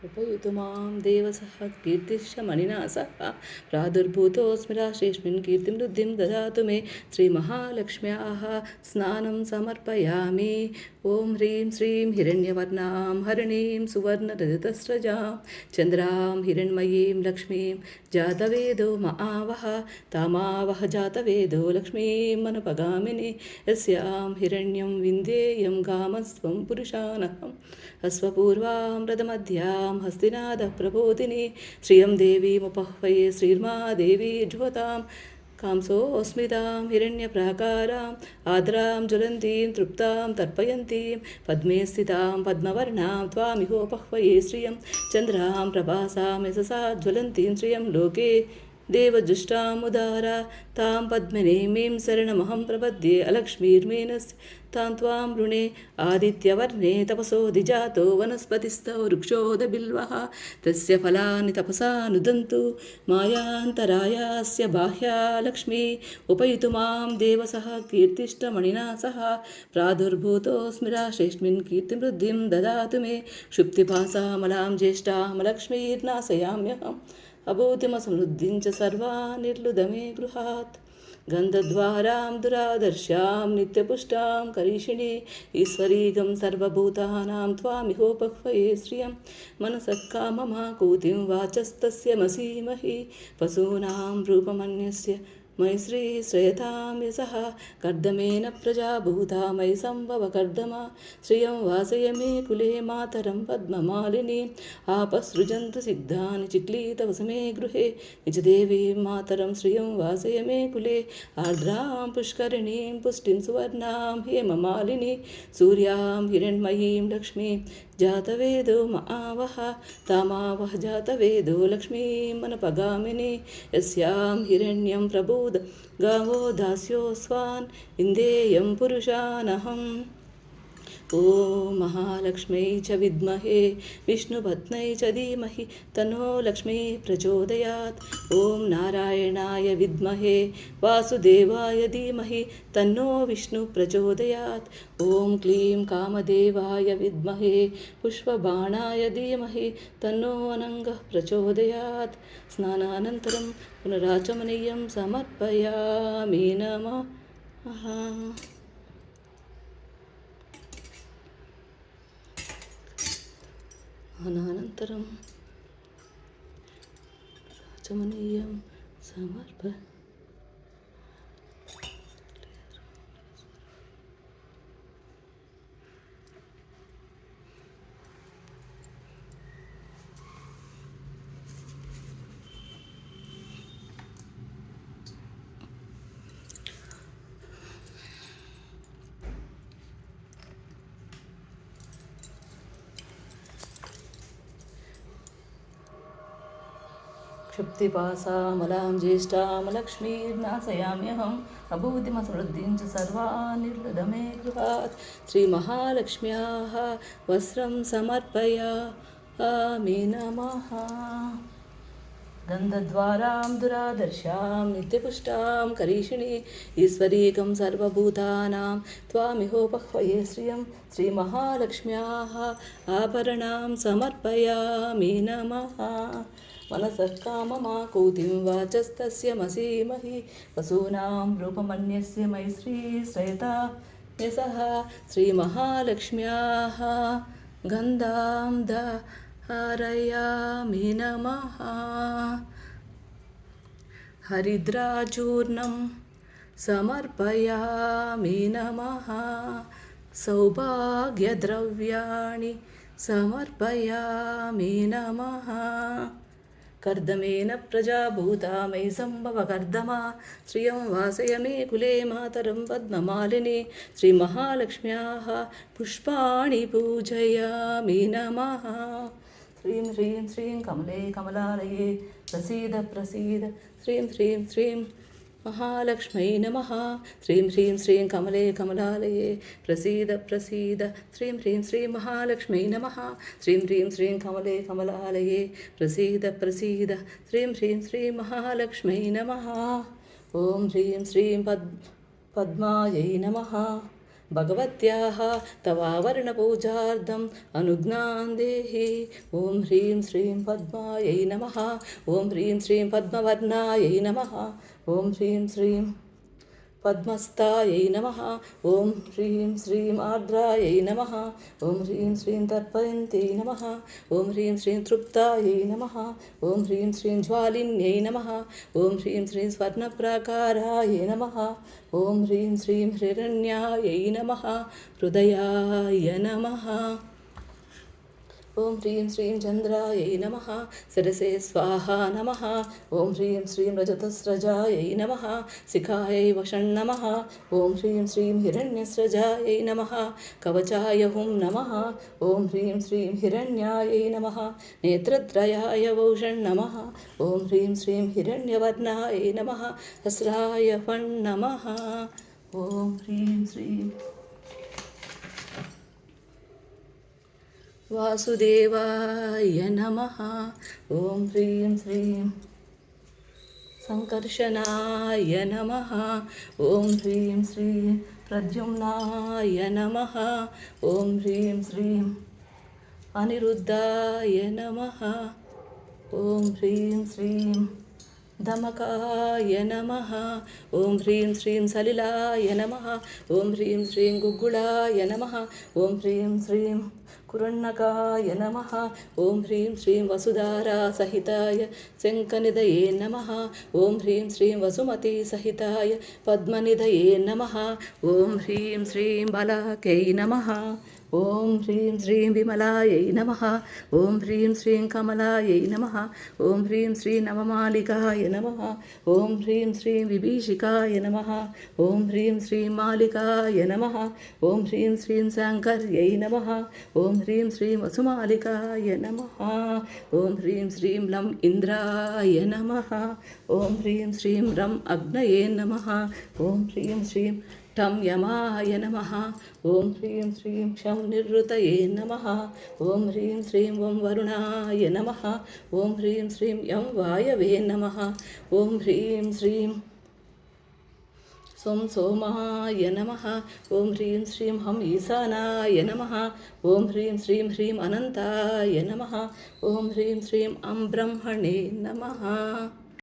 उपयुतु मां देवसः कीर्तिश्च मणिना सह प्रादुर्भूतोऽस्मि राशेऽस्मिन् कीर्तिं वृद्धिं ददातु मे श्रीमहालक्ष्म्याः स्नानं समर्पयामि। ॐ ह्रीं श्रीं हिरण्यवर्णां हरिणीं सुवर्णरजतस्रजां चन्द्रां हिरण्मयीं लक्ष्मीं जातवेदो महावः तामावह जातवेदो लक्ष्मीं मनपगामिनि यस्यां हिरण्यं विन्देयं गामस्त्वं पुरुषानहम् अश्वपूर्वां रथमध्यां हस्तिनादः प्रबोधिनी श्रियं देवीमुपह्वये श्रीर्मा देवी जुहतां कांसोऽस्मितां हिरण्यप्राकाराम् आद्रां ज्वलन्तीं तृप्तां तर्पयन्तीं पद्मे स्थितां पद्मवर्णां त्वामिहोपह्वये श्रियं चन्द्रां प्रभासां यशसा ज्वलन्तीं श्रियं लोके देवजुष्टामुदारा तां पद्मनेमीं शरणमहं प्रपद्ये अलक्ष्मीर्मीनस्य तां त्वां वृणे आदित्यवर्णे तपसोऽधिजातो वनस्पतिस्थो वृक्षोदबिल्वः तस्य फलानि तपसा नुदन्तु मायान्तरायास्य बाह्या लक्ष्मी उपयुतु मां देवसः कीर्तिष्टमणिना सह प्रादुर्भूतोऽस्मि राशेऽस्मिन् कीर्तिवृद्धिं ददातु मे क्षुप्तिपासामलां ज्येष्ठामलक्ष्मीर्नाशयाम्यहम् अभूतिमसमृद्धिं च सर्वानिर्लुदमे गृहात् गन्धद्वारां दुरादर्शां नित्यपुष्टां करीषिणी ईश्वरीगं सर्वभूतानां त्वामिहोपह्वये श्रियं मनसः काममाकूतिं वाचस्तस्य मसीमहि पशूनां रूपमन्यस्य मयि श्रीश्रयतां यशः कर्दमेन प्रजा भूता मयि सम्भव कर्दमा श्रियं वासय मे कुले मातरं पद्ममालिनीम् आपसृजन्तु सिग्धानि चिक्लीतवसमे गृहे निजदेवीं मातरं श्रियं वासय मे कुले आर्द्रां पुष्करिणीं पुष्टिं सुवर्णां हेममालिनी सूर्यां हिरण्मयीं लक्ष्मीं जातवेदो महावः तामावह जातवेदो लक्ष्मीं मनपगामिनी यस्यां हिरण्यं प्रबोध गावो दास्योऽस्वान् इन्देयं पुरुषानहम् ॐ महालक्ष्म्यै च विद्महे विष्णुपत्न्यै च धीमहि तन्नो लक्ष्मीः प्रचोदयात् ॐ नारायणाय विद्महे वासुदेवाय धीमहि तन्नो विष्णुः प्रचोदयात् ॐ क्लीं कामदेवाय विद्महे पुष्पबाणाय धीमहि तन्नो अनङ्गः प्रचोदयात् स्नानानन्तरं पुनराचमनीयं समर्पयामि नमः। अनन्तरं राजमनीयं समर्पयामि। क्षुप्तिपासामलां ज्येष्ठां लक्ष्मीर्नाशयाम्यहम् अभूतिमसमृद्धिं च सर्वानिर्लुदमे गृहात् श्रीमहालक्ष्म्याः वस्त्रं समर्पयामि नमः। गन्धद्वारां दुरादर्शां नित्यपुष्टां करीषिणी ईश्वरीकं सर्वभूतानां त्वामिहोपह्वये श्रियं श्रीमहालक्ष्म्याः आभरणां समर्पयामि नमः। मनसः काममाकूतिं वाचस्तस्य मसीमहि पशूनां रूपमन्यस्य मयि श्रीश्रयता यशः श्रीमहालक्ष्म्याः गन्धां धारयामि नमः। हरिद्राचूर्णं समर्पयामि नमः। सौभाग्यद्रव्याणि समर्पयामि नमः। कर्दमेन प्रजा भूता मयि सम्भव कर्दमा श्रियं वासय मे कुले मातरं पद्ममालिनी श्रीमहालक्ष्म्याः पुष्पाणि पूजयामि नमः। श्रीं ह्रीं श्रीं कमले कमलालये प्रसीद प्रसीद श्रीं ह्रीं श्रीं महालक्ष्म्यै नमः। श्रीं ह्रीं श्रीं कमले कमलालये प्रसीद प्रसीद श्रीं ह्रीं श्रीं महालक्ष्म्यै नमः। श्रीं ह्रीं श्रीं कमले कमलालये प्रसीद प्रसीद श्रीं ह्रीं श्रीं महालक्ष्म्यै नमः। ॐ ह्रीं श्रीं पद्मायै नमः। भगवत्याः तवावरणपूजार्थम् अनुज्ञां देहि। ॐ ह्रीं श्रीं पद्मायै नमः। ॐ ह्रीं श्रीं पद्मवर्णायै नमः। ॐ ह्रीं श्रीं पद्मस्तायै नमः। ॐ ह्रीं श्रीं आर्द्रायै नमः। ॐ ह्रीं श्रीं तर्पयन्त्यै नमः। ॐ ह्रीं श्रीं तृप्तायै नमः। ॐ ह्रीं श्रीं ज्वालिन्यै नमः। ॐ ह्रीं श्रीं स्वर्णप्राकाराय नमः। ॐ ह्रीं श्रीं हिरण्यायै नमः। हृदयाय नमः। ॐ ह्रीं श्रीं चन्द्रायै नमः। शिरसे स्वाहा नमः। ॐ ह्रीं श्रीं रजतस्रजायै नमः। शिखायै वषं नमः। ॐ ह्रीं श्रीं हिरण्यस्रजायै नमः। कवचाय हुं नमः। ॐ ह्रीं श्रीं हिरण्यायै नमः। नेत्रत्रयाय वौषं नमः। ॐ ह्रीं श्रीं हिरण्यवर्णायै नमः। हस्राय फं नमः। ॐ ह्रीं श्रीं वासुदेवाय नमः। ॐ ह्रीं श्रीं सङ्कर्षणाय नमः। ॐ ह्रीं श्रीं प्रद्युम्नाय नमः। ॐ ह्रीं श्रीं अनिरुद्धाय नमः। ॐ ह्रीं श्रीं दमकाय नमः। ॐ ह्रीं श्रीं सलिलाय नमः। ॐ ह्रीं श्रीं गुग्गुळाय नमः। ॐ ह्रीं श्रीं कुरण्णकाय नमः। ॐ ह्रीं श्रीं वसुधारासहिताय शङ्खनिधये नमः। ॐ ह्रीं श्रीं वसुमतीसहिताय पद्मनिधये नमः। ॐ ह्रीं श्रीं बलाकै नमः। ॐ ह्रीं श्रीं विमलायै नमः। ॐ ह्रीं श्रीं कमलायै नमः। ॐ ह्रीं श्रीं नवमालिकाय नमः। ॐ ह्रीं श्रीं विभीषिकाय नमः। ॐ ह्रीं श्रीं मालिकाय नमः। ॐ ह्रीं श्रीं शङ्कर्यै नमः। ॐ ह्रीं श्रीं वसुमालिकाय नमः। ॐ ह्रीं श्रीं लं इन्द्राय नमः। ॐ ह्रीं श्रीं रं अग्नये नमः। ॐ ह्रीं श्रीं ठं यमाय नमः। ॐ ह्रीं श्रीं क्षं निवृतये नमः। ॐ ह्रीं श्रीं वं वरुणाय नमः। ॐ ह्रीं श्रीं यं वायवे नमः। ॐ ह्रीं श्रीं स्वं सोमाय नमः। ॐ ह्रीं श्रीं हं ईशानाय नमः। ॐ ह्रीं श्रीं ह्रीं अनन्ताय नमः। ॐ ह्रीं श्रीं अं ब्रह्मणे नमः।